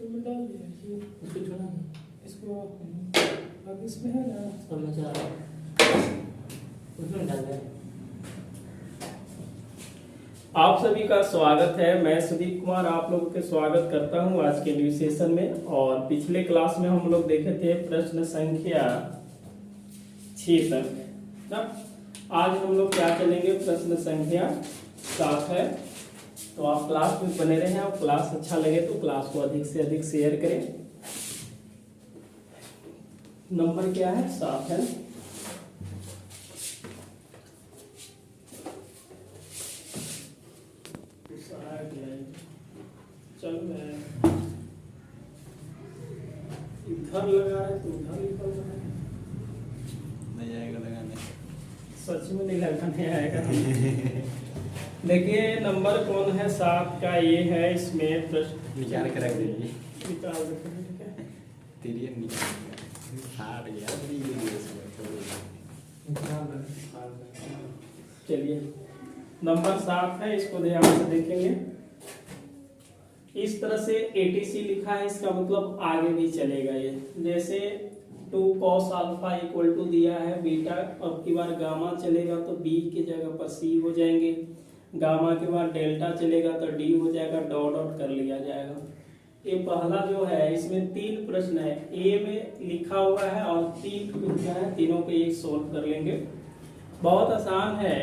में डाल दिया ये इसको छोड़ा ना, इसको अब इसमें है ना सब मैं चला रहा हूँ, उसमें डाल दे। आप सभी का स्वागत है। मैं सुदीप कुमार आप लोगों के स्वागत करता हूं आज के न्यू सेशन में। और पिछले क्लास में हम लोग देखे थे प्रश्न संख्या 6 तक ना। आज हम लोग क्या चलेंगे, प्रश्न संख्या 7 है। तो आप क्लास में बने रहें और क्लास अच्छा लगे तो क्लास को अधिक से अधिक शेयर करें। नंबर क्या है, 7 है। चल मैं इधर लगा है तो उधर निकल रहा है। नहीं आएगा लगाने, सच में नहीं लगाने आएगा। देखिए नंबर कौन है, 7 का ये है। इसमें प्रश्न निकाल के रख दीजिए, निकाल देते तेरी निकाल हार गया। चलिए नंबर 7 है, इसको ध्यान से देखेंगे। इस तरह से एटीसी लिखा है, इसका मतलब आगे भी चलेगा ये। जैसे 2 cos अल्फा इक्वल टू दिया है बीटा, अब की बार गामा चलेगा तो बी की जगह पर सी हो जाएंगे। गामा के बाद डेल्टा चलेगा तो डी हो जाएगा, डॉट डॉट कर लिया जाएगा। ये पहला जो है इसमें 3 प्रश्न है, ए में लिखा हुआ है और 3 क्या है, तीनों को एक सोल्व कर लेंगे। बहुत आसान है।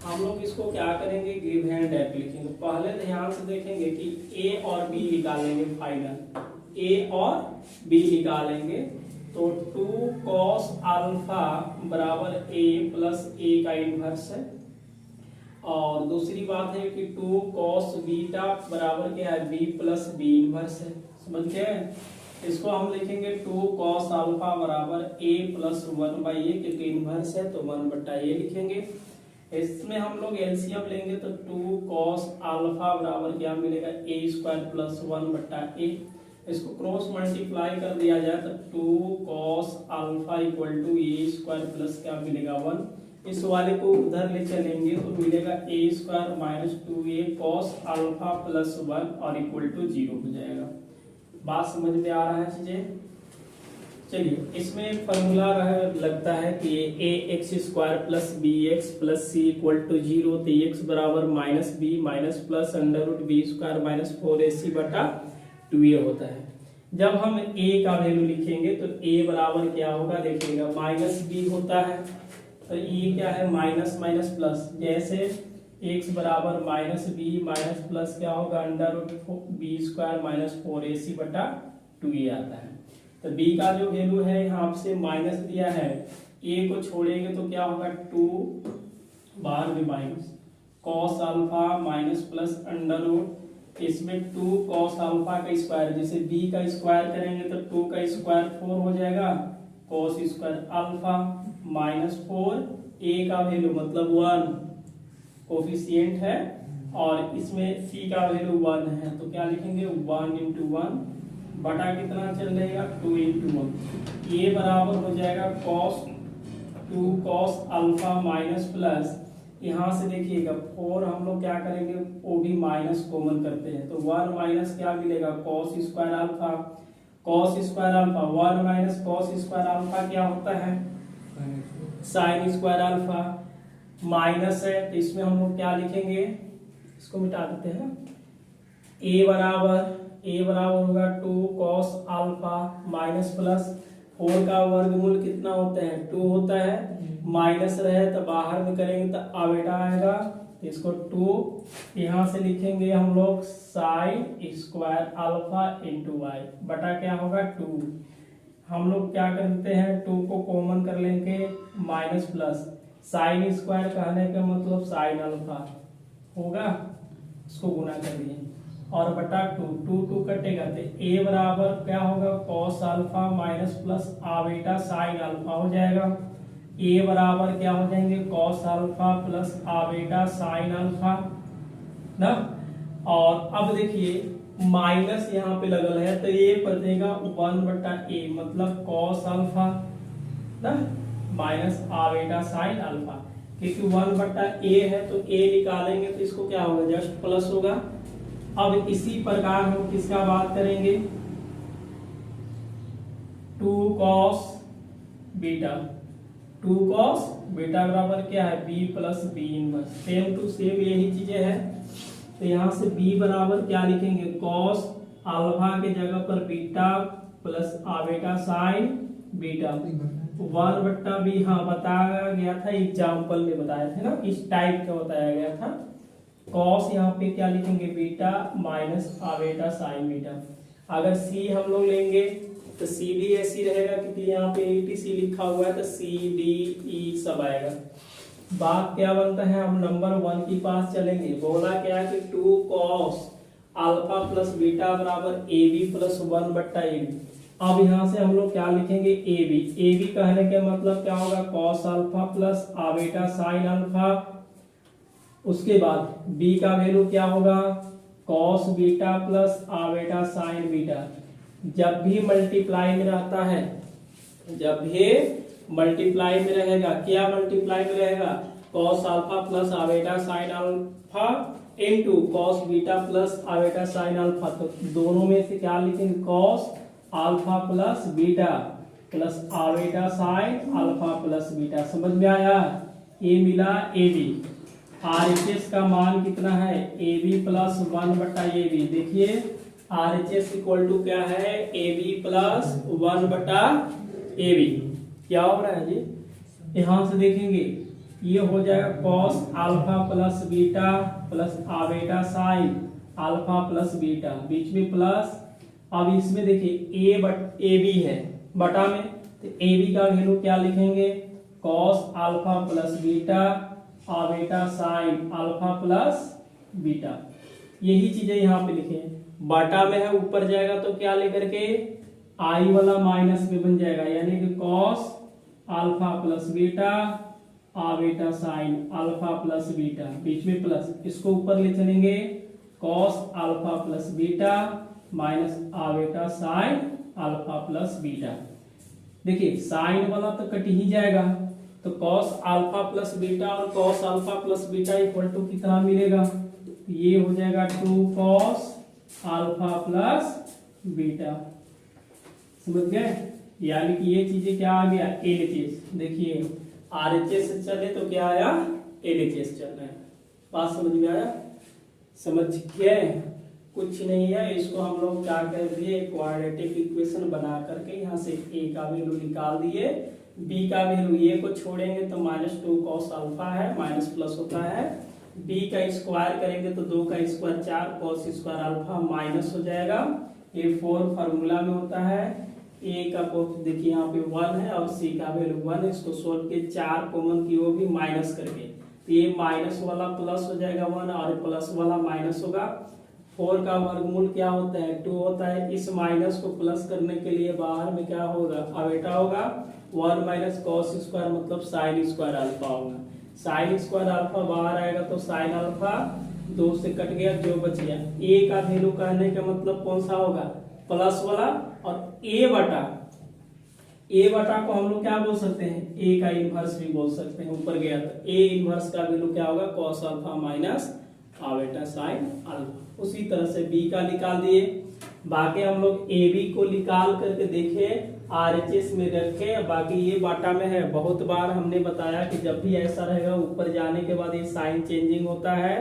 हम लोग इसको क्या करेंगे, गिव एंड टेक लिखेंगे। पहले ध्यान से देखेंगे कि ए और बी निकालेंगे, फाइनल ए और बी निकालेंगे तो 2 cos अल्फा बराबर ए प्लस ए का इनवर्स है। और दूसरी बात है कि 2 cos बीटा बराबर क्या है, बी प्लस बी इनवर्स है। समझ गए? इसको हम लिखेंगे 2 cos अल्फा बराबर a प्लस 1/a, क्योंकि इनवर्स है तो 1/a लिखेंगे। इसमें हम लोग एलसीएम लेंगे तो 2 cos अल्फा बराबर क्या मिलेगा, a² प्लस 1/a। इसको क्रॉस मल्टीप्लाई कर दिया जाए तो 2 cos alpha equal to a² plus क्या मिलेगा 1। इस वाले को उधर ले चलेंगे तो मिलेगा a² minus 2a cos alpha plus 1 और इक्वल टू 0 हो जाएगा। बात समझ में आ रहा है चीजें? चलिए इसमें फॉर्मूला लगता है कि A X square plus B X plus C equal to 0, तो एक्स बराबर minus B minus plus under root B square minus 4ac बटा 2a होता है। जब हम a का वैल्यू लिखेंगे तो a बराबर क्या होगा, देखिएगा माइनस बी होता है तो ये क्या है, माइनस माइनस प्लस। जैसे x बराबर माइनस बी माइनस प्लस क्या होगा, under root B square minus 4ac बटा 2a आता है। तो b का जो वैल्यू है यहाँ आपसे माइनस दिया है, a को छोड़ेंगे तो क्या होगा 2 बार में minus cos alpha minus plus under root, इसमें 2 cos अल्फा का स्क्वायर, जैसे b का स्क्वायर करेंगे तो 2 का स्क्वायर 4 हो जाएगा, cos square alpha minus 4, a का वैल्यू मतलब 1 कोफिशिएंट है और इसमें c का वैल्यू 1 है तो क्या लिखेंगे 1 × 1 बटा कितना चल रहेगा 2 × 1। ये बराबर हो जाएगा 2 cos अल्फा माइनस प्लस, यहाँ से देखिएगा 4 हम लोग क्या करेंगे, वो भी माइनस कॉमन करते हैं तो 1 माइनस क्या मिलेगा, cos square alpha. cos square alpha 1 minus cos square alpha क्या होता है, sin स्क्वायर अल्फा। माइनस है तो इसमें हम लोग क्या लिखेंगे, इसको मिटा देते हैं। a बराबर होगा 2 cos अल्फा माइनस प्लस 4 का वर्गमूल कितना होता है, 2 होता है, माइनस रहे तो बाहर में करेंगे तो आवेटा आएगा तो इसको 2 यहाँ से लिखेंगे हम लोग sine square alpha into Y बटा क्या होगा 2। हम लोग क्या करते हैं 2 को कॉमन कर लेंगे माइनस प्लस, साइन स्क्वायर कहने का मतलब साइन अल्फा होगा, इसको गुना कर दिए और बटा 2 कटेगा तो a बराबर क्या होगा, cos alpha minus plus आवेटा sine alpha हो जाएगा। a बराबर क्या हो जाएंगे, cos alpha plus आवेटा sine alpha ना। और अब देखिए माइनस यहाँ पे लगल है तो ये बचेगा 1/a मतलब cos अल्फा ना माइनस आवेटा साइन अल्फा, क्योंकि 1/a है तो a निकालेंगे तो इसको क्या होगा, जस्ट प्लस होगा। अब इसी प्रकार हम किसका बात करेंगे, 2 cos बीटा, 2 cos बीटा बराबर क्या है b plus B inverse, same to same यही चीजें हैं। तो यहाँ से b बराबर क्या लिखेंगे, cos अल्फा के जगह पर beta plus iota sign beta 1/b। हाँ बताया गया था, एग्जाम्पल में बताया था ना, इस टाइप का बताया गया था। cos यहाँ पे क्या लिखेंगे, beta minus iota sign beta. अगर c हम लोग लेंगे तो c भी ऐसी रहेगा, क्योंकि यहाँ पे etc लिखा हुआ है तो c d e सब आएगा। बात क्या बनता है, हम नंबर 1 के पास चलेंगे। बोला क्या कि 2 cos अल्फा प्लस बीटा बराबर ab प्लस 1/ab। अब यहाँ से हम लोग क्या लिखेंगे, ab कहने के मतलब क्या होगा, cos alpha plus iota sine alpha. उसके बाद b का वैल्यू क्या होगा, cos beta plus iota sign beta. जब भी मल्टीप्लाई में रहता है, जब भी मल्टीप्लाई में रहेगा, क्या मल्टीप्लाई में रहेगा, cos alpha plus iota sine alpha into cos beta plus iota sine alpha. तो दोनों में से क्या लिखेंगे, cos alpha plus beta plus iota sine alpha plus beta. समझ में आया, ये मिला ab। RHS का मान कितना है, ab प्लस 1/ab। देखिए RHS इक्वल टू क्या है, ab प्लस 1/ab। क्या हो रहा है जी, यहाँ से देखेंगे ये हो जाएगा cos alpha plus beta plus iota sine alpha plus beta, बीच में प्लस। अब इसमें देखिए ab है बटा में, तो ab का वैल्यू क्या लिखेंगे, cos alpha plus beta iota sine alpha plus beta. यही चीजें यहाँ पे लिखे, बटा में है ऊपर जाएगा तो क्या लेकर के आई वाला माइनस में बन जाएगा, यानी कि cos alpha plus beta iota sine alpha plus beta, बीच में प्लस। इसको ऊपर ले चलेंगे, cos alpha plus beta minus iota sine alpha plus beta. देखिए साइन वाला तो कट ही जाएगा, तो cos अल्फा प्लस बीटा और cos alpha plus beta equal to कितना मिलेगा, ये हो जाएगा 2 cos अल्फा प्लस बीटा। समझ गए, यानी कि ये चीजें क्या आ गया, LHS। देखिए RHS से चले तो क्या आया, LHS चल रहा है। बात समझ में आया, समझ गए, कुछ नहीं है। इसको हम लोग क्या कर दिए, क्वाड्रेटिक इक्वेशन बना करके यहाँ से a का वैल्यू निकाल दिए, b का वैल्यू ये को छोड़ेंगे तो -2 cos अल्फा है, माइनस प्लस होता है। b का स्क्वायर करेंगे तो 2 का square 4 cos square alpha minus हो जाएगा। ये 4 फार्मूला में होता है। a का देखिए यहाँ पे 1 है और c का वैल्यू 1 है। इसको सोल्व के 4 कॉमन की वो भी माइनस करके, तो ये माइनस वाला प्लस हो जाएगा 1 और प्लस वाला माइनस होगा। 4 का वर्गमूल क्या होता है, 2 होता है। इस माइनस को प्लस करने के लिए बाहर में क्या होगा, अवेटा होगा। 1 माइनस cos स्क्वायर मतलब साइन स्क्वायर अल्फा होगा। साइन स्क्वायर अल्फा बाहर आएगा तो साइन अल्फा 2 से कट गया, जो बच गया। a का वैल्यू कहने का मतलब कौन सा होगा, प्लस वाला। और a बटा को हम लोग क्या बोल सकते हैं, a का इनवर्स भी बोल सकते हैं। ऊपर गया तो a इनवर्स का वैल्यू क्या होगा, cos alpha minus iota sine alpha. उसी तरह से b का निकाल दिए। बाकी हम लोग ab को निकाल करके देखे, RHS में रखे। बाकी ये बाटा में है, बहुत बार हमने बताया कि जब भी ऐसा रहेगा ऊपर जाने के बाद ये साइन चेंजिंग होता है।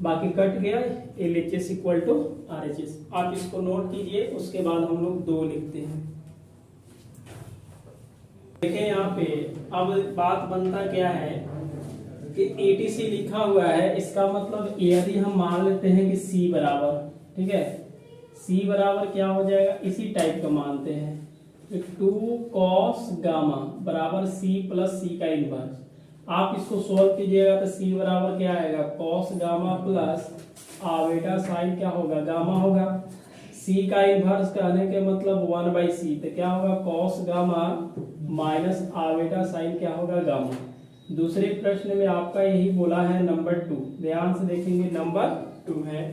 बाकी कट गया, LHS इक्वल टू RHS। आप इसको नोट कीजिए, उसके बाद हम लोग 2 लिखते हैं। देखें यहाँ पे अब बात बनता क्या है कि ATC लिखा हुआ है, इसका मतलब यदि हम मान लेते हैं कि C बराबर, ठीक है, C बराबर क्या हो जाएगा, इसी टाइप का मानते हैं। 2 cos गामा बराबर C प्लस C का इनवर्स। आप इसको सोल्व कीजिएगा तो C बराबर क्या आएगा, cos gamma plus iota sign क्या होगा, गामा होगा। C का इनवर्स कहने के मतलब 1/c, तो क्या होगा, cos gamma minus iota sign क्या होगा, गामा। दूसरे प्रश्न में आपका यही बोला है नंबर 2, ध्यान से देखेंगे, नंबर 2 है।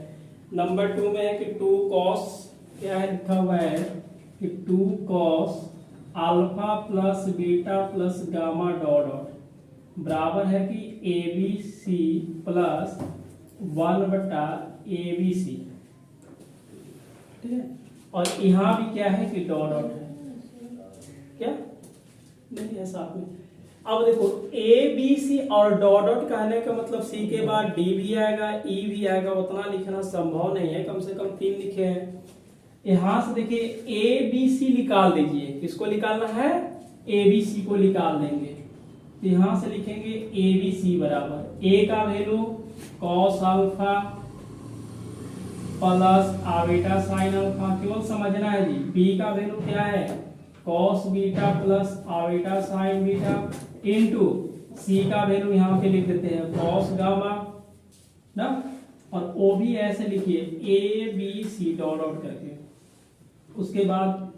नंबर 2 में है कि 2 cos क्या है, लिखा हुआ है कि 2 cos alpha plus beta plus gamma dot dot बराबर है कि ABC प्लस 1/ABC, ठीक है। और यहाँ भी क्या है कि डॉट डॉट है, क्या नहीं है साथ में। अब देखो ए बी सी और डॉट डॉट कहने का मतलब सी के बाद डी भी आएगा, ई भी आएगा, उतना लिखना संभव नहीं है, कम से कम 3 लिखे हैं। यहां से देखिए ए बी सी निकाल दीजिए, किसको निकालना है, ए बी सी को निकाल देंगे। तो यहां से लिखेंगे ए बी सी बराबर ए का value cos alpha plus iota sine alpha, केवल समझना है जी। बी का वैल्यू क्या है, cos beta plus iota sine beta into C का वैल्यू यहाँ पे लिख देते हैं कॉस गामा ना, और ओ भी ऐसे लिखिए A B C dot dot करके, उसके बाद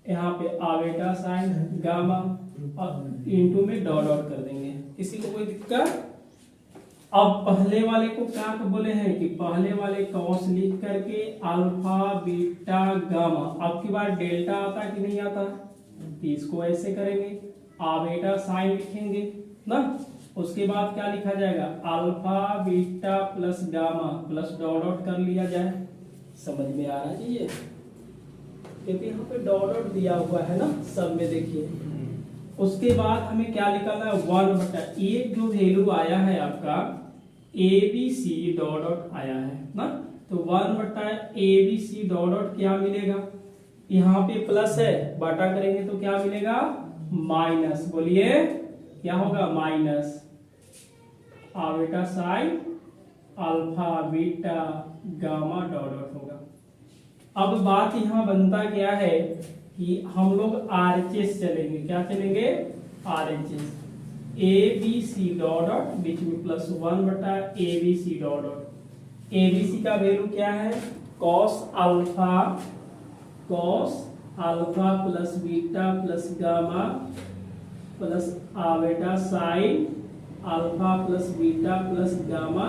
यहाँ पे आबीटा साइन गामा और इनटू में डॉट डॉट कर देंगे। किसी को कोई दिक्कत? अब पहले वाले को क्या बोले हैं कि पहले वाले कॉस लिख करके अल्फा बीटा गामा, अब की बार डेल्टा आता कि नहीं आता, तो इसको ऐसे करेंगे, आबीटा साइन लिखेंगे ना, उसके बाद क्या लिखा जाएगा alpha beta plus gamma plus dot dot कर लिया जाए। समझ में आ रहा है ये, क्योंकि यहाँ पे डॉट डॉट दिया हुआ है ना सब में, देखिए। उसके बाद हमें क्या निकालना है 1/, ये जो वैल्यू आया है आपका A B C dot dot आया है ना, तो 1/ए बी सी डॉट डॉट क्या मिलेगा, यहाँ पे प्लस है, बटा करेंगे तो क्या मिलेगा माइनस, बोलिए क्या होगा minus iota sine alpha beta gamma dot dot होगा। अब बात यहाँ बनता क्या है कि हम लोग आरएचएस चलेंगे, क्या चलेंगे RHS, A B C dot dot बीच में प्लस 1/ए B C dot dot. A B C का वैल्यू क्या है cos alpha plus beta plus gamma plus iota sine alpha plus beta plus gamma,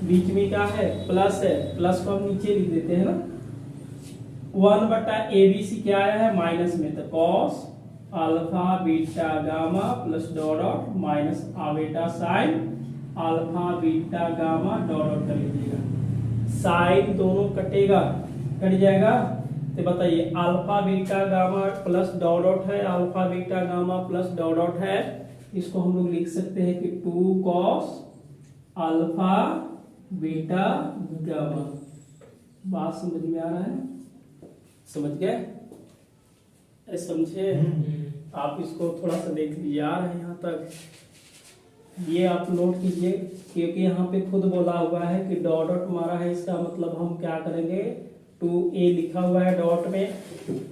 बीच में क्या है प्लस है, प्लस को हम नीचे लिख देते हैं ना, 1/ए बी सी क्या आया है माइनस में, तो cos alpha beta gamma plus dot dot minus iota sine alpha beta gamma dot dot कर लीजिएगा। साइन दोनों कटेगा, कट जाएगा, तो बताइए alpha beta gamma plus dot dot है, alpha beta gamma plus dot dot है, इसको हम लोग लिख सकते हैं कि 2 कॉस अल्फा बीटा गामा। बात समझ में आ रहा है, समझ गए, समझे? आप इसको थोड़ा सा देख लीजिए, आ रहे हैं यहाँ तक, ये आप नोट कीजिए, क्योंकि यहाँ पे खुद बोला हुआ है कि डॉट डॉट मारा है, इसका मतलब हम क्या करेंगे 2a लिखा हुआ है डॉट में,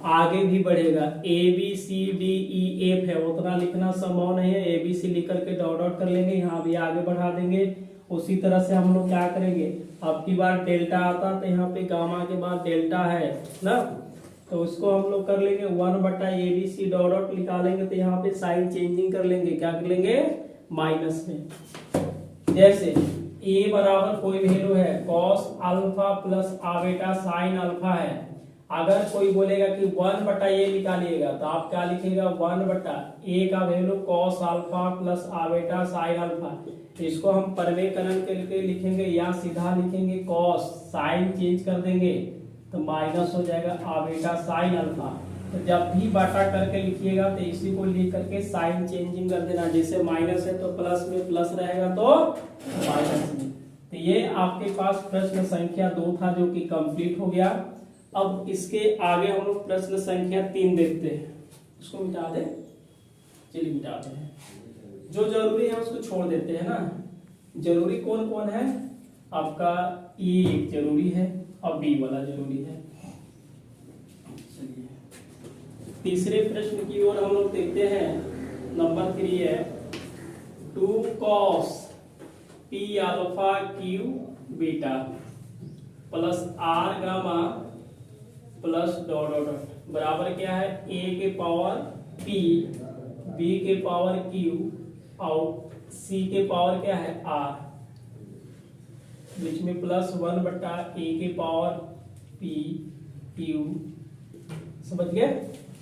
आगे भी बढ़ेगा, A B C D E F है, उतना लिखना संभव नहीं है, ए बी सी लिख करके डॉट डॉट कर लेंगे, यहाँ भी आगे बढ़ा देंगे। उसी तरह से हम लोग क्या करेंगे, अब की बार डेल्टा आता तो यहाँ पे गामा के बाद डेल्टा है ना, तो उसको हम लोग कर लेंगे 1/ए बी सी डॉट डॉट निकालेंगे, तो यहाँ पे साइन चेंजिंग कर लेंगे, क्या कर लेंगे माइनस में। जैसे ए बराबर कोई वैल्यू है cos alpha plus iota sine alpha है, अगर कोई बोलेगा कि 1/ए निकालिएगा तो आप क्या लिखिएगा 1/ए का value cos alpha plus iota sine alpha, इसको हम परवेकलन करके लिखेंगे या सीधा लिखेंगे कॉस, साइन चेंज कर देंगे तो माइनस हो जाएगा आबीटा साइन अल्फा। तो जब भी बाटा करके लिखिएगा तो इसी को लिख करके साइन चेंजिंग कर देना, जैसे माइनस है तो प्लस में प्लस रहेगा तो माइनस में। तो ये आपके पास प्रश्न संख्या 2 था जो कि कंप्लीट हो गया। अब इसके आगे हम लोग प्रश्न संख्या 3 देखते हैं, उसको मिटा दे, चलिए मिटाते हैं, जो जरूरी है उसको छोड़ देते हैं ना। जरूरी कौन कौन है आपका, ए जरूरी है और बी वाला जरूरी है। चलिए तीसरे प्रश्न की ओर हम लोग देखते हैं, नंबर 3 है 2 cos p alpha q beta plus r gamma plus dot dot dot बराबर क्या है a के पावर p b के पावर q और c के पावर क्या है r, बीच में प्लस 1/a के पावर p q। समझ गए,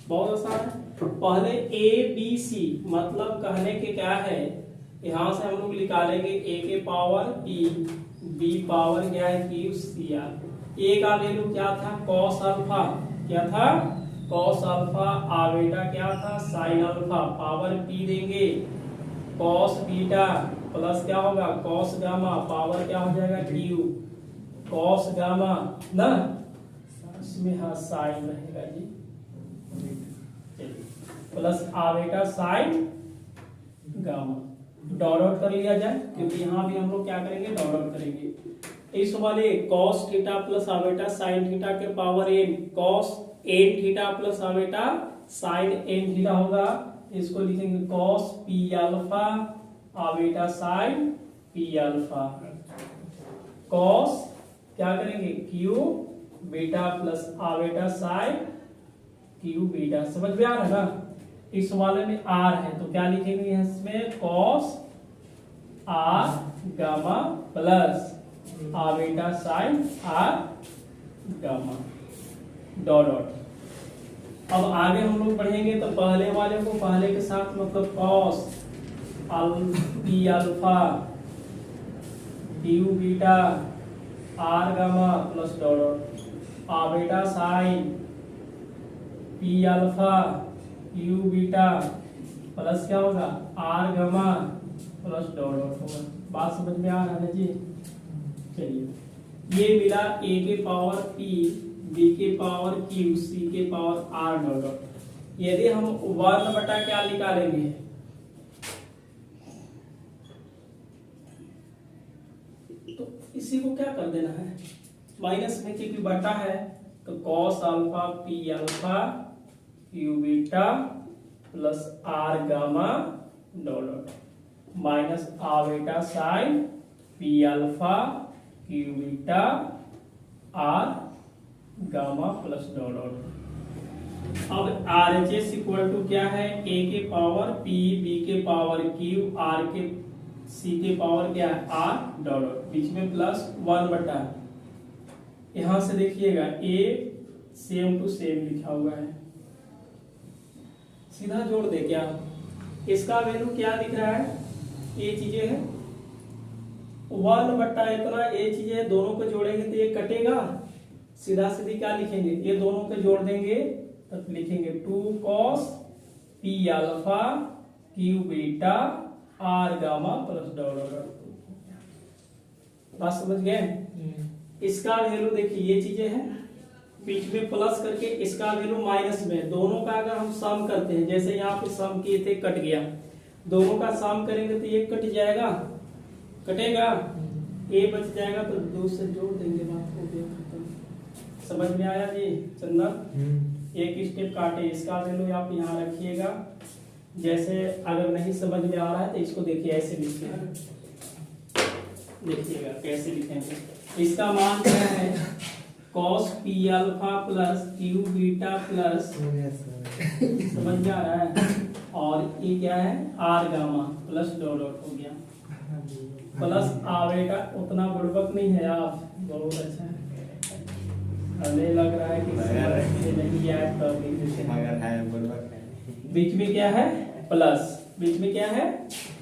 बहुत आसान है। पहले ए बी सी मतलब कहने के क्या है, यहां से हम लोग निकालेंगे ए के पावर p, b पावर क्या है q, c r। ए का वैल्यू क्या था कॉस अल्फा, क्या था कॉस अल्फा आवेटा क्या था साइन अल्फा पावर पी देंगे कॉस बीटा प्लस क्या होगा कॉस गामा पावर क्या हो जाएगा क्यू कॉस गामा ना इसमें हाँ साइन रहेगा जी plus आवेटा sine gamma dot out कर लिया जाए क्योंकि यहाँ भी हम लोग क्या करेंगे डॉट आउट करेंगे। इस वाले cos theta plus आवेटा sine theta के power n cos n theta plus आवेटा sine n theta होगा इसको लिखेंगे cos p alpha iota sine p alpha cos क्या करेंगे q beta plus आवेटा sine q beta समझ में आ रहा है ना। इस वाले में r है तो क्या लिखेंगे इसमें cos r gamma plus आवेटा sine R gamma dot dot. अब आगे हम लोग पढ़ेंगे तो पहले वाले को पहले के साथ मतलब cos P alpha Q beta R gamma plus dot dot iota sine P alpha Q beta plus क्या होगा R gamma plus dot dot होगा। बात समझ में आ रहा है ना जी। चलिए ये मिला a के पावर p b के पावर q c के पावर r डॉट डॉट। यदि हम 1 बटा क्या निकालेंगे तो इसी को क्या कर देना है माइनस में क्योंकि बटा है तो cos alpha p alpha q beta plus r gamma dot dot minus iota sine p alpha Q beta R gamma plus dot dot. अब R H S equal to क्या है ए के पावर पी बी के power Q R के C के power क्या है R dot dot बीच में प्लस 1 बटा यहां से देखिएगा ए सेम टू सेम लिखा हुआ है सीधा जोड़ दे क्या इसका वैल्यू क्या दिख रहा है ये चीजें है 1 बट्टा इतना ये चीजें दोनों को जोड़ेंगे तो ये कटेगा सीधा सीधी क्या लिखेंगे ये दोनों को जोड़ देंगे तब लिखेंगे 2 cos p alpha q beta r gamma plus dot dot. बात समझ गए। इसका वैल्यू देखिए ये चीजें हैं बीच में प्लस करके इसका वैल्यू माइनस में दोनों का अगर हम सम करते हैं जैसे यहाँ पे सम किए थे कट गया दोनों का सम करेंगे तो ये कट जाएगा कटेगा ए बच जाएगा तो 2 से जोड़ देंगे बात हो गया खत्म। समझ में आया जी चंदन एक स्टेप काटे इसका वैल्यू आप यहाँ रखिएगा जैसे अगर नहीं समझ में आ रहा है तो इसको देखिए ऐसे लिखिएगा देखिएगा कैसे लिखेंगे इसका मान क्या है cos p alpha plus q beta plus समझ में आ रहा है और ये क्या है r gamma plus dot dot हो गया प्लस आवेगा उतना बुड़बक नहीं है आप बहुत अच्छा है हमें लग रहा है कि नहीं याद कर बीच में क्या है प्लस बीच में क्या है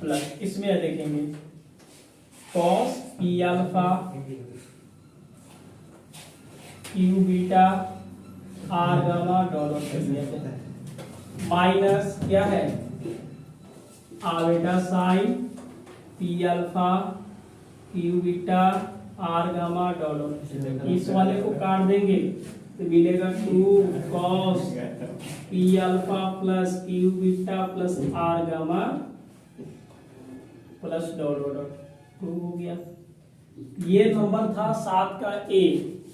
प्लस इसमें देखेंगे cos p alpha q beta r gamma dot minus क्या है iota sine p alpha q beta r gamma dot इस वाले को काट देंगे तो मिलेगा 2 cos p alpha plus q beta plus r gamma plus dot dot 2 हो गया। ये नंबर था 7 का ए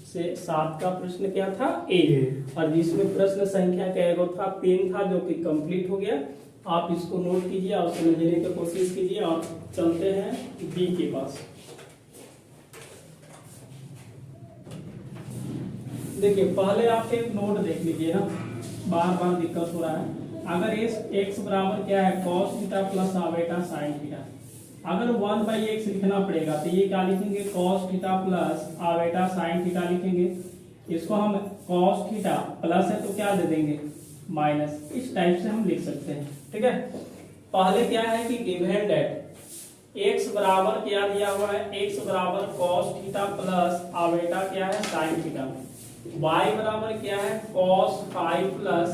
से 7 का प्रश्न क्या था ए और जिसमें प्रश्न संख्या का एगो था 3 था जो कि कंप्लीट हो गया। आप इसको नोट कीजिए और समझने की कोशिश कीजिए और चलते हैं बी के पास। देखिए पहले आप एक नोट देख लीजिए ना बार बार दिक्कत हो रहा है। अगर x बराबर क्या है cos theta plus आवेटा sine theta अगर 1/x लिखना पड़ेगा तो ये क्या लिखेंगे cos theta plus आवेटा sine theta लिखेंगे। इसको हम cos थीटा प्लस है तो क्या दे देंगे माइनस इस टाइप से हम लिख सकते हैं ठीक है। पहले क्या है कि गिवन दैट x बराबर क्या दिया हुआ है x बराबर cos थीटा प्लस आवेटा क्या है साइन थीटा। y बराबर क्या है cos five plus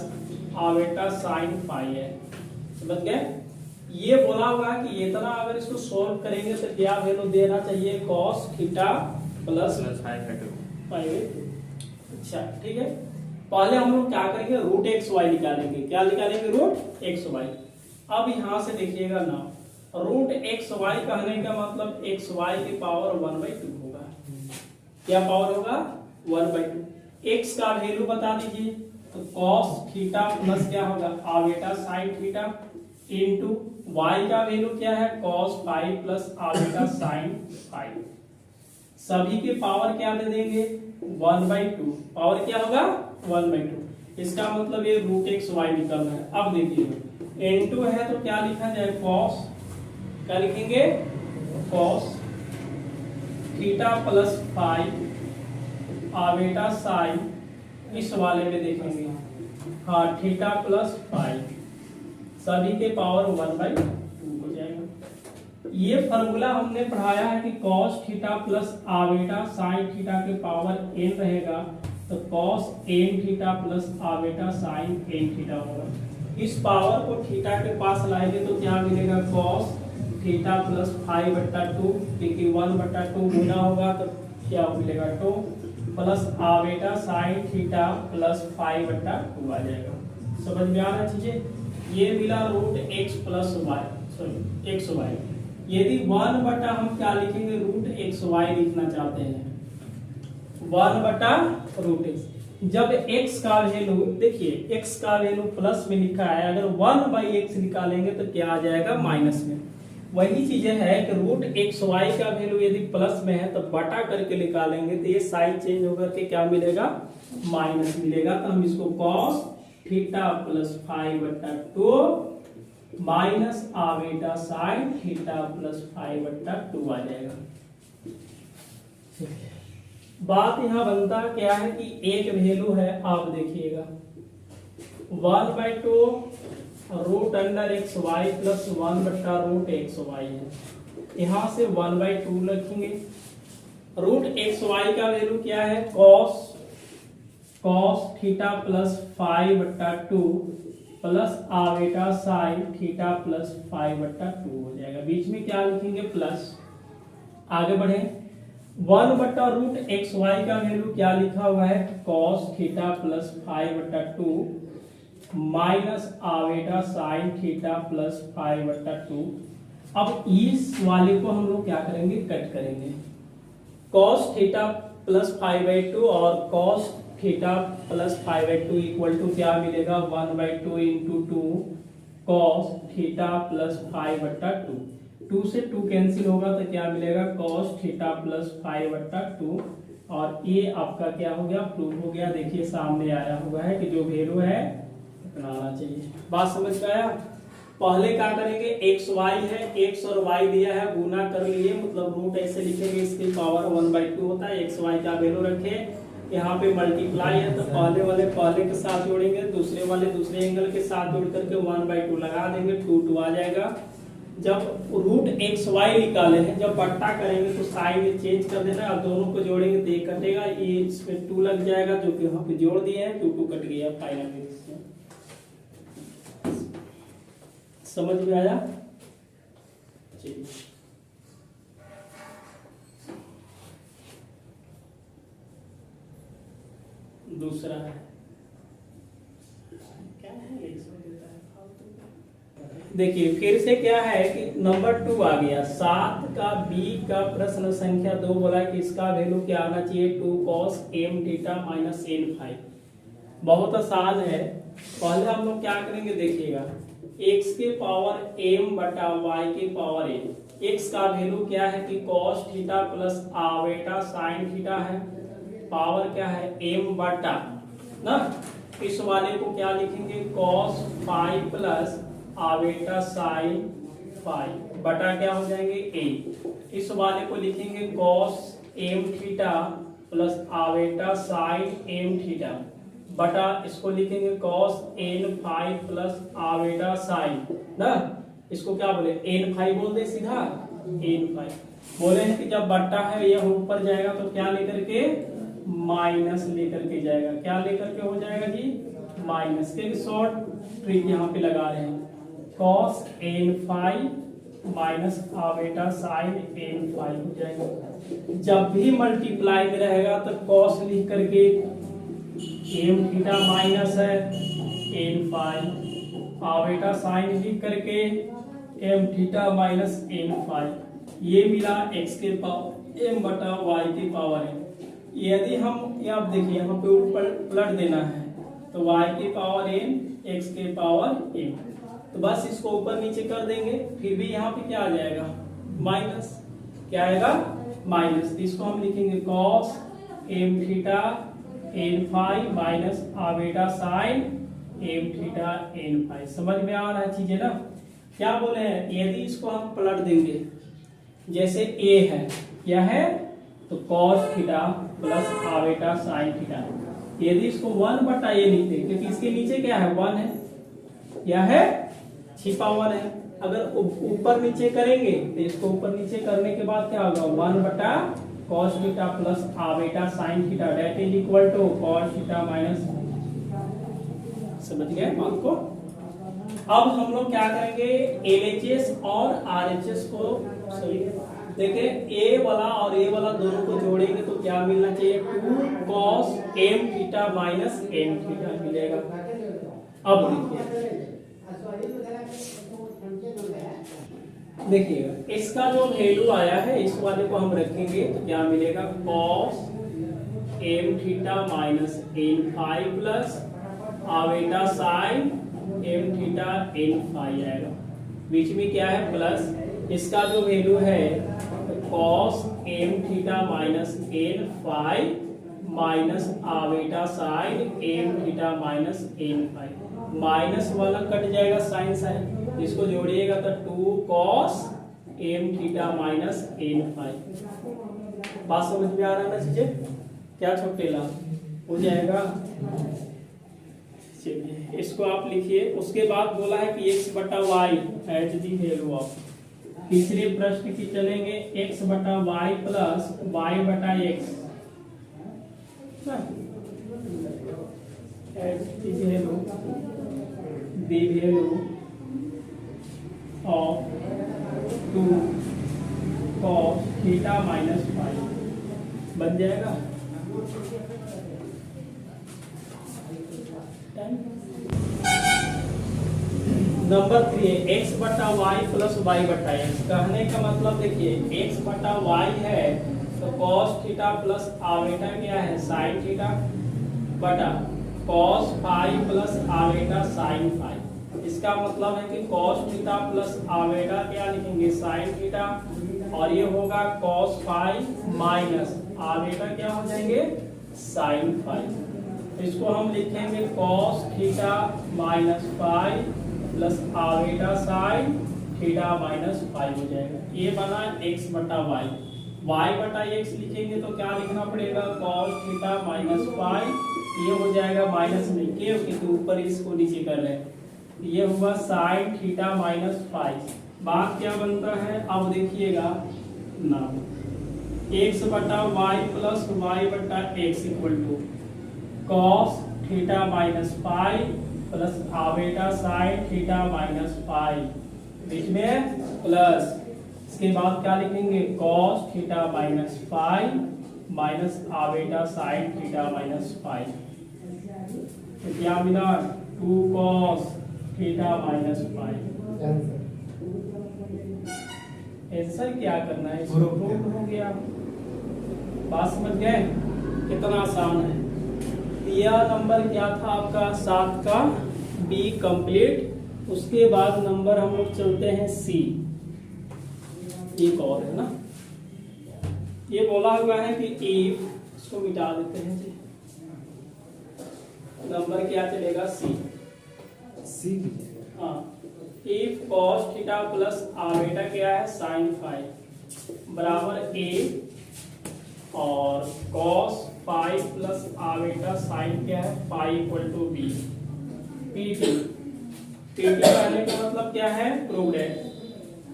आवेटा sine five है। समझ गए? ये बोला होगा कि इतना अगर इसको सोल्व करेंगे तो क्या वैल्यू देना चाहिए cos थीटा प्लस फाइव। अच्छा ठीक है, पहले हम लोग क्या करेंगे रूट एक्स वाई निकालेंगे। क्या निकालेंगे? Root X Y. अब यहां से देखिएगा ना, रूट एक्स वाई कहने का मतलब एक्स वाई की पावर 1/2 होगा। क्या पावर होगा? 1/2। एक्स का वैल्यू बता दीजिए, तो cos थीटा प्लस क्या होगा iota sine theta into Y का वैल्यू क्या है cos five plus आवेटा sine five. सभी के पावर क्या दे देंगे 1/2। पावर क्या होगा 1/2। इसका मतलब ये रूट एक्स वाई निकल रहा है। अब देखिए n2 है तो क्या लिखा जाए cos, क्या लिखेंगे cos theta plus five iota sine, इस वाले में देखेंगे हाँ थीटा प्लस फाइव, सभी के पावर 1/2 हो जाएगा। ये फॉर्मूला हमने पढ़ाया है कि cos theta plus आवेटा sine theta के पावर n रहेगा तो cos n theta plus आवेटा sine n theta होगा। इस पावर को थीटा के पास लाएंगे तो क्या मिलेगा cos थीटा प्लस 5/2, क्योंकि 1/2 गुना होगा तो क्या मिलेगा 2 प्लस आवेटा साइन थीटा प्लस 5/2 आ जाएगा। समझ में आ रहा चीजें? ये मिला root X plus Y, sorry X Y. यदि 1 हम क्या लिखेंगे रूट एक्स वाई लिखना चाहते हैं 1 रूट एक्स। जब x का वैल्यू देखिए x का वैल्यू प्लस में लिखा है, अगर 1/x निकालेंगे तो क्या आ जाएगा माइनस में। वही चीजें है कि रूट एक्स वाई का वैल्यू यदि प्लस में है तो बटा करके निकालेंगे तो ये साइन चेंज होकर के क्या मिलेगा माइनस मिलेगा। तो हम इसको cos theta plus 5/2 minus iota sine theta plus 5/2 आ जाएगा। बात यहाँ बनता क्या है कि एक वैल्यू है, आप देखिएगा 1/2 root under X Y plus 1/रूट एक्स वाई है। यहाँ से 1/2 रखेंगे। रूट एक्स वाई का वैल्यू क्या है cos theta plus 5/2 plus आवेटा sine theta plus 5/2 हो जाएगा। बीच में क्या लिखेंगे प्लस। आगे बढ़े 1/रूट एक्स वाई का वैल्यू क्या लिखा हुआ है cos theta plus 5/2 minus iota sine theta plus 5/2। अब इस वाले को हम लोग क्या करेंगे कट करेंगे। cos थीटा प्लस 5/2 और cos theta plus 5/2 equal to क्या मिलेगा 1/2 इंटू 2 cos थीटा प्लस 5/2। 2 से 2 कैंसिल होगा तो क्या मिलेगा cos थीटा प्लस 5/2 और ये आपका क्या हो गया प्रूव हो गया। देखिए सामने आया हुआ है कि जो वैल्यू है बनाना चाहिए। बात समझ में आया? पहले क्या करेंगे एक्स वाई है, एक्स और वाई दिया है गुना कर लिए, मतलब रूट ऐसे लिखेंगे इसकी पावर 1/2 होता है। एक्स वाई का वैल्यू रखे, यहाँ पे मल्टीप्लाई है तो पहले वाले पहले के साथ जोड़ेंगे, दूसरे वाले दूसरे एंगल के साथ जोड़ करके 1/2 लगा देंगे, 2 आ जाएगा। जब रूट एक्स वाई निकाले हैं, जब बट्टा करेंगे तो साइन चेंज कर देना। अब दोनों को जोड़ेंगे तो ये कटेगा, ये इसमें 2 लग जाएगा जो कि यहाँ पे जोड़ दिए हैं, 2 कट गया फाइनल। समझ में आया? दूसरा है क्या है, देखिए फिर से क्या है कि नंबर 2 आ गया। 7 का बी का प्रश्न संख्या 2 बोला कि इसका वैल्यू क्या आना चाहिए 2 cos m theta minus n five. बहुत आसान है। पहले हम लोग क्या करेंगे देखिएगा x के पावर m बटा y के पावर n। x का वैल्यू क्या है कि cos theta plus आवेटा sine theta है, पावर क्या है m बटा ना, इस वाले को क्या लिखेंगे cos 5 प्लस आवेटा साइन 5 बटा क्या हो जाएंगे a। इस वाले को लिखेंगे cos m theta plus आवेटा sine m theta बटा इसको लिखेंगे cos n5 प्लस आवेटा साइन ना, इसको क्या बोले n5 बोल दे सीधा n5। बोले हैं कि जब बट्टा है यह ऊपर जाएगा तो क्या लेकर के माइनस लेकर के जाएगा। क्या लेकर के हो जाएगा जी? माइनस के शॉर्ट ट्रिक यहाँ पे लगा रहे हैं, cos n phi minus iota sine n phi हो जाएगा। जब भी मल्टीप्लाई में रहेगा तो cos लिख करके m थीटा माइनस है n फाई, आवेटा साइन लिख करके m theta minus n phi, ये मिला x के पावर m बटा y की पावर है। यदि हम आप देखिए यहाँ पे ऊपर पलट देना है तो y की पावर n x के पावर m, तो बस इसको ऊपर नीचे कर देंगे, फिर भी यहाँ पे क्या आ जाएगा? माइनस। क्या आएगा? माइनस। तो इसको हम लिखेंगे cos m theta n phi minus iota sine m theta n phi. समझ में आ रहा है चीजें ना? क्या बोले हैं? यदि इसको हम पलट देंगे, जैसे a है, क्या है? तो cos theta plus आवेटा sine theta. यदि इसको 1 बटा a लिख दें, क्योंकि इसके नीचे क्या है? 1 है, क्या है? छिपा 1 है। अगर ऊपर नीचे करेंगे तो इसको ऊपर नीचे करने के बाद क्या होगा? 1 बटा cos theta plus आवेटा sine theta that is equal to cos theta minus. समझ गए बात को? अब हम लोग क्या करेंगे? LHS और RHS को देखिए, a वाला और a वाला दोनों को जोड़ेंगे तो क्या मिलना चाहिए? 2 cos m theta minus n theta मिलेगा। अब देखिएगा, इसका जो वैल्यू आया है इस वाले को हम रखेंगे तो क्या मिलेगा? cos m theta minus n phi plus आवेटा sine m theta n phi आएगा। बीच में क्या है? प्लस। इसका जो वैल्यू है cos m theta minus n phi minus iota sine m theta minus n phi. Minus वाला कट जाएगा साइन साइन, इसको जोड़िएगा तो 2 cos m theta minus n phi. बात समझ में आ रहा है ना चीजें? क्या छोटेला हो जाएगा? चलिए इसको आप लिखिए। उसके बाद बोला है कि x बटा Y as the value of. तीसरे प्रश्न की चलेंगे, x बटा वाई प्लस वाई बटा X as the value of 2 cos theta minus phi बन जाएगा। नंबर 3 है x बटा वाई प्लस वाई बटा एक्स। कहने का मतलब देखिए, x बटा वाई है तो cos थीटा प्लस आवेटा क्या है? साइन थीटा बटा cos phi plus आवेटा sine phi. इसका मतलब है कि cos थीटा प्लस आवेटा क्या लिखेंगे? साइन थीटा, और ये होगा cos फाई माइनस आवेटा क्या हो जाएंगे? Sine phi. इसको हम लिखेंगे cos theta minus phi plus आवेटा sine theta minus five हो जाएगा। ये बना x बटा वाई। वाई बटा एक्स लिखेंगे तो क्या लिखना पड़ेगा? cos थीटा माइनस फाइव, ये हो जाएगा माइनस में क्योंकि तो ऊपर इसको नीचे कर रहे हैं, ये हुआ साइन थीटा माइनस फाइव। बात क्या बनता है? अब देखिएगा ना, x बटा वाई प्लस वाई बटा X equal to cos theta minus five plus आवेटा sine theta minus five, बीच में प्लस। इसके बाद क्या लिखेंगे? cos theta minus five minus iota sine theta minus five, तो क्या मिला? 2 cos theta minus five. Answer क्या करना है? इसको प्रूव हो गया। बात समझ गए? कितना आसान है। यह नंबर क्या था आपका? 7 का बी कंप्लीट। उसके बाद नंबर हम लोग चलते हैं सी। एक और है ना, ये बोला हुआ है कि इफ, इसको मिटा देते हैं जी। नंबर क्या चलेगा? सी। हाँ, इफ cos थीटा प्लस आवेटा क्या है? साइन फाइव बराबर ए, और cos फाइव प्लस आवेटा साइन क्या है? Five equal to B. पीटी कहने का मतलब क्या है? प्रूव्ड है।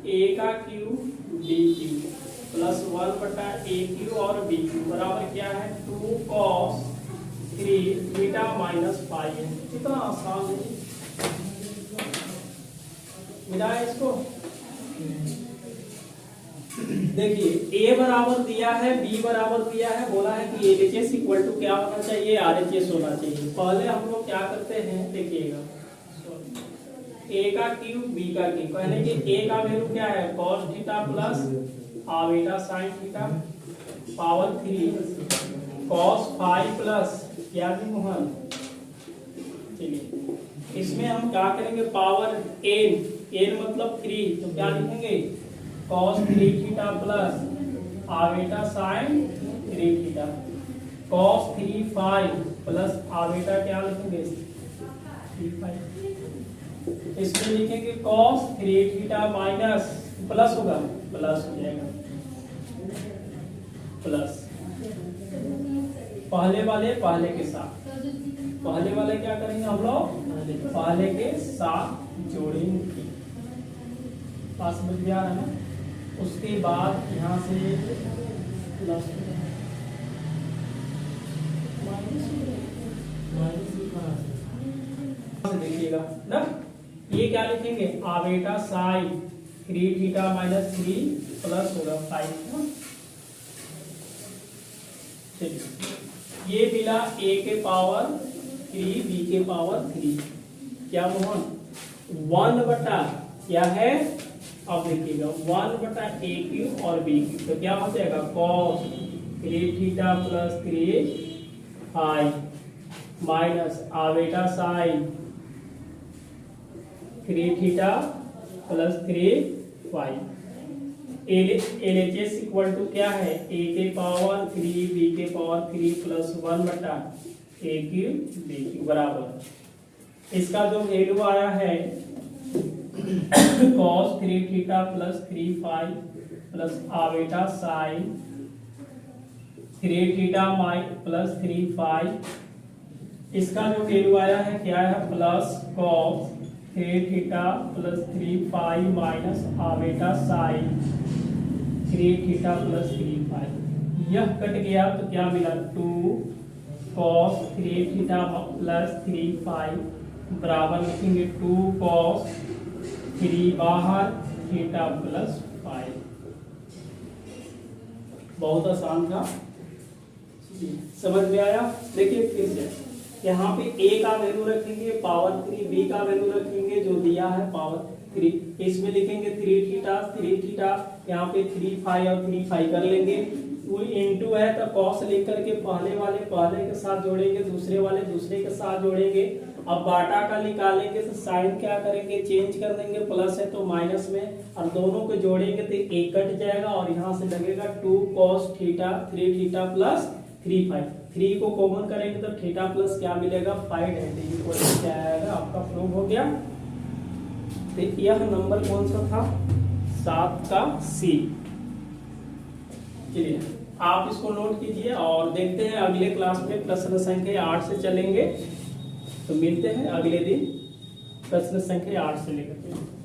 ए का क्यू डी क्यू प्लस 1 बटा ए क्यू और बी क्यू बराबर क्या है 2 cos 3 थीटा माइनस फाइव है। कितना आसान है, मिला है इसको। देखिए ए बराबर दिया है, बी बराबर दिया है, बोला है कि एलएचएस इक्वल टू क्या होना चाहिए, आरएचएस होना चाहिए। पहले हम लोग क्या करते हैं, देखिएगा ए का क्यूब बी का क्यूब, कहने कि ए का वैल्यू क्या है cos theta plus आवेटा sine theta power 3 cos 5 plus क्या भी मोहन। चलिए इसमें हम क्या करेंगे, पावर n मतलब 3, तो क्या लिखेंगे cos 3 theta plus आवेटा sine 3 theta cos 3 5 plus आवेटा क्या लिखेंगे 3 5। इसमें लिखेंगे cos 3 थीटा माइनस प्लस होगा, प्लस हो जाएगा प्लस पहले वाले पहले के साथ, पहले वाले क्या करेंगे हम लोग पहले के साथ जोड़ेंगे, पास समझ में आ रहा है ना। उसके बाद यहाँ से प्लस देखिएगा ना, ये क्या लिखेंगे आवेटा साइन 3 थीटा माइनस 3 प्लस होगा 5। ये मिला a के पावर 3 b के पावर 3, क्या मोहन 1 बटा क्या है, अब देखिएगा 1 बटा a क्यूब और b क्यूब, तो क्या हो जाएगा cos 3 theta plus 3 5 minus iota sine 3 theta plus 3 5। LHS equal to क्या है a के पावर 3 b के पावर 3 प्लस 1 बटा a क्यूब b क्यूब बराबर, इसका जो वैल्यू आया है cos 3 theta plus 3 5 plus आवेटा sine 3 theta plus 3 5, इसका जो वैल्यू आया है क्या है plus cos 3 theta plus 3 5 minus iota sine 3 theta plus 3 5। यह कट गया तो क्या मिला 2 cos 3 थीटा प्लस 3 5 बराबर लिखेंगे 2 cos 3 बाहर थीटा प्लस 5। बहुत आसान था, समझ में आया। देखिए फिर से यहाँ पे a का वैल्यू रखेंगे पावर 3, b का वैल्यू रखेंगे जो दिया है पावर 3, इसमें लिखेंगे 3 थीटा, यहाँ पे 3 5 और 3 5 कर लेंगे, 2 into है तो cos लिख करके पहले वाले पहले के साथ जोड़ेंगे, दूसरे वाले दूसरे के साथ जोड़ेंगे। अब बाटा का निकालेंगे तो साइन क्या करेंगे चेंज कर देंगे, प्लस है तो माइनस में, और दोनों को जोड़ेंगे तो एक कट जाएगा और यहाँ से लगेगा 2 cos थीटा 3 थीटा प्लस 3 5, 3 को कॉमन करेंगे तो थीटा प्लस क्या मिलेगा 5 है, तो क्या आएगा आपका प्रूव हो गया। तो यह नंबर कौन सा था 7 का सी। चलिए आप इसको नोट कीजिए और देखते हैं अगले क्लास में प्रश्न संख्या 8 से चलेंगे, तो मिलते हैं अगले दिन प्रश्न संख्या 8 से लेकर।